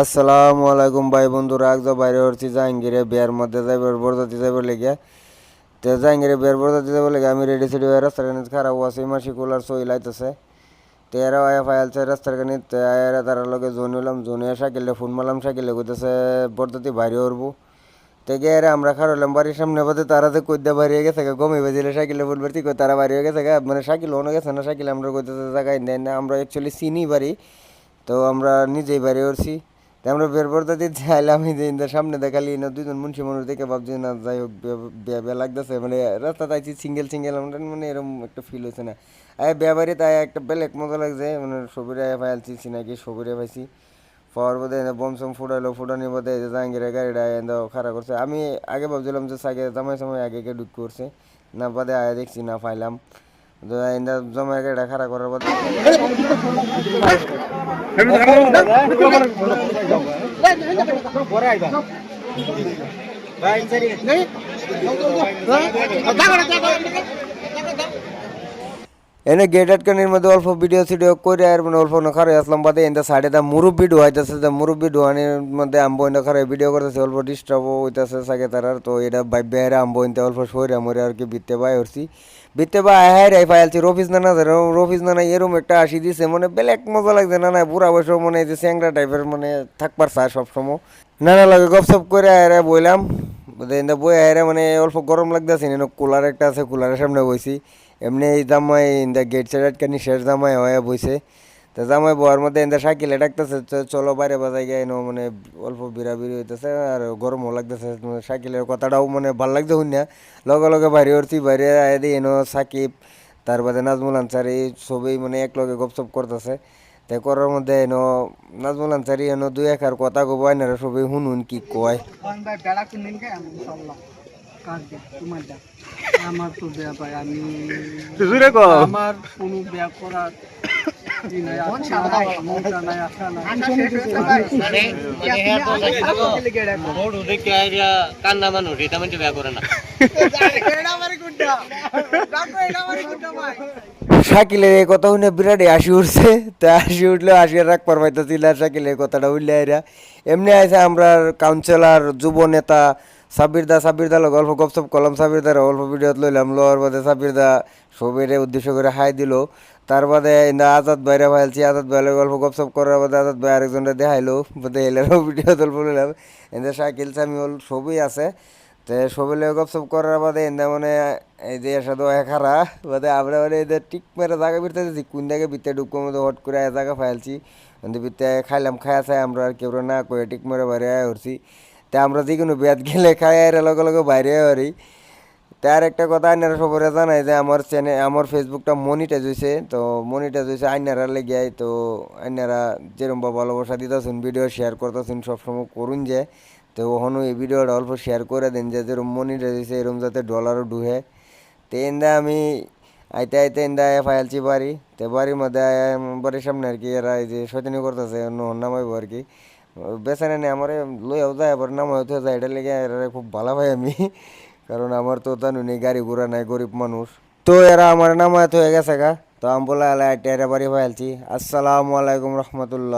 আসসালামু আলাইকুম ভাই বন্ধুরা। একদম বাইরে উঠছি জাহাঙ্গীরে বিয়ার মধ্যে যাইবার বরযাত্রী যাইবার লেগে। তো জাহাঙ্গীরে বিয়ার বরযাত্রী যাইবার লেগে আমি রেডি সেডি হয়ে রাস্তার কানে খারাপ আছি, মাসি কুলার সই লাইতেছে। তো এরা আয়া ফাইলছে রাস্তার কানে, তো এরা তার লগে জোন হইলাম, জোন হয়ে সাইকেলে ফোন মারলাম, সাইকেলে কইতেছে বরযাত্রী বাইরে উঠবো। তো গিয়ে আমরা খার হইলাম বাড়ির সামনে বাদে, তারা যে কইদা বাইরে হয়ে গেছে গমে বাজিলে সাইকেলে ফুটবার ঠিক তারা বাইরে হয়ে গেছে মানে সাইকেল অনেক গেছে না, সাইকেলে আমরা কইতেছে জায়গায় দেয় না, আমরা অ্যাকচুয়ালি চিনি বাড়ি, তো আমরা নিজেই বাইরে উঠছি। তো আমরা বের পড়তে দিচ্ছি আইলাম, এই যে ইন্দার সামনে দেখালি না দুইজন মুন্সি মানুষ দেখে ভাবছি না, যাই হোক বিয়া লাগতেছে, মানে রাস্তা তাইছি সিঙ্গেল সিঙ্গেল, আমরা মানে এরকম একটা ফিল হয়েছে না। বিয়া বাড়ি তাই একটা বেলেগ মজা লাগছে, মানে সবিরে পাইছি চিনাকি সবিরে পাইছি পাওয়ার বোধে বম সম ফুটাইলো, ফুটানির বোধে জাহাঙ্গীরের গাড়িটা খাড়া করছে। আমি আগে ভাবছিলাম যে সাইকেল জামাই সময় আগে কে ঢুক করছে, না বাদে আয়া দেখছি না পাইলাম জমায় গাড়িটা খাড়া করার বাদে এনে গেট আটকানির মধ্যে অল্প ভিডিও সিডিও করে আর মানে অল্প খারাই আসলাম বাদে এনে সাইডে দা মুরব্বি ঢুয়াইতেছে, যে মুরব্বি ঢুয়ানির মধ্যে আম্বো এনে খারাই ভিডিও করতেছে, অল্প ডিস্টার্বও হইতেছে সাকে তারার। তো এটা বাইবে হারে আম্বো এনতে অল্প সইরা মরে আর কি বিত্তে বাই উঠছি, বিত্তে বা হায় রে ফাইলছি রফিজ নানা, রফিজ নানা এরম একটা আসি দিছে, মানে বেলেগ মজা লাগছে। না বুড়া বয়স মানে যে স্যাংরা টাইপের মানে থাকবার চায় সবসময়। নানা লাগে গপসপ করে আয়রা বইলাম, বই আয়রা মানে অল্প গরম লাগতেছে, কুলার একটা আছে, কুলারের সামনে বইছি। এমনি এই জামাই ইন্দা গেট সাইড আটকানি শেষ জামাই হয়ে বইছে। তো জামাই বউয়ার মধ্যে ইন্দা সাইকেলে ডাকতেছে, চলো বাইরে বাজাই গিয়ে মানে অল্প বিড়াবিড়ি হইতেছে আর গরমও লাগতেছে। সাইকেলের কথাটাও মানে ভাল লাগছে শুনিয়া লগে লগে বাইরে উঠছি, বাইরে আয় দিই সাকিব, তার বাদে নাজমুল আনসারি সবই মানে এক লগে গপসপ করতেছে। তাই করার মধ্যে নাজমুল আনসারি দুই একার কথা কব, আইনারা সবই শুনুন কি কয়। আমার তো বিয়া ভাই, আমি আমার কোনো বিয়া করার কান্না মানুষ এটা মানে বিয়া করে না। শাকিলের এই কথা শুনে বিরাট হাসি উঠছে, তা হাসি উঠলে হাসি রাখবার পাইতেছিল আর শাকিলের কথাটা উঠলে এরা এমনি আছে। আমরা কাউন্সিলর যুব নেতা সাবির দা অল্প গপসপ করলাম, সাবির দার অল্প ভিডিও লইলাম, লওয়ার বাদে সাবির দা সবের উদ্দেশ্য করে হাই দিল। তার বাদে আজাদ ভাইরা ভাইলছি, আজাদ ভাইলে গল্প গপসপ করার বাদে আজাদ ভাই আরেকজনটা দেখাইলো, বাদে এলেরও ভিডিও তুলব লইলাম। এদের শাকিল সামিউল সবই আছে। তো সবিলে গপসপ করার বাদে মানে এই যে সাধু খারা বাদে আমরা মানে এদের টিক মেরে জায়গা বিরতে দিচ্ছি, কোন জায়গায় ভিতরে ঢুকবো মধ্যে হট করে জায়গা ফাইলছি, কিন্তু ভিতরে খাইলাম, খাইয়া চাই আমরা আর কেউ না করে টিক মেরে বাইরে আয় উঠছি। তা আমরা যে কোনো বেদ গেলে খাই আর লগে লগে বাইরে পারি। তার একটা কথা আইনারা সবাই জানাই যে আমার আমার ফেসবুকটা মনিটাইজ হয়েছে, তো মনিটাইজ হয়েছে আইনারা লেগে। তো আইনারা যেরকম বা ভালোবাসা দিতেছেন, ভিডিও শেয়ার করতেছেন, সবসময় করুন যে। তো ওখানে এই ভিডিওটা অল্প শেয়ার করে দিন, যে যেরকম মনিটাইজ হয়েছে এরকম যাতে ডলারও ঢুকে। তো এন্দা আমি আইতে আইতে এন্দা ফাইলছি বাড়ি, তো বাড়ির মধ্যে বাড়ির সামনে আর কি এরা এই যে শয়তানি করতেছে, নামাইবো আর কি বেসানে নেই আমার লইয়াও যায়, আবার নামাই হতে যায়, এটা লেগে এরা খুব ভালো পাই আমি, কারণ আমার তো জানুনি গাড়ি ঘোড়া নাই, গরিব মানুষ। তো এরা আমার নামায় হয়ে গেছে গা, তো আমি বলে আলা বাড়ি ফাইলছি। আসসালামু আলাইকুম রহমতুল্লাহ।